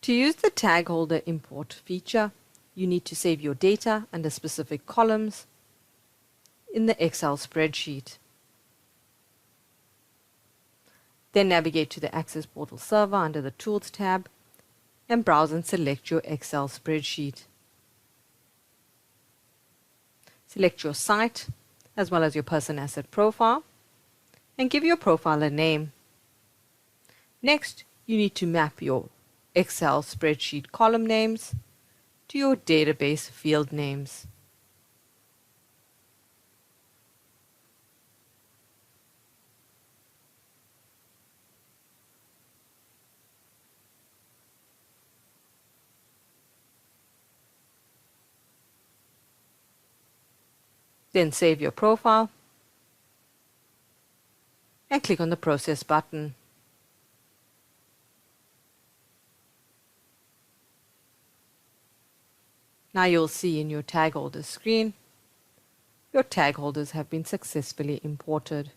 To use the Tagholder import feature, you need to save your data under specific columns in the Excel spreadsheet. Then navigate to the Access Portal server under the Tools tab and browse and select your Excel spreadsheet. Select your site as well as your person asset profile and give your profile a name. Next, you need to map your Excel spreadsheet column names to your database field names. Then save your profile and click on the Process button. Now you'll see in your Tagholder screen, your tag holders have been successfully imported.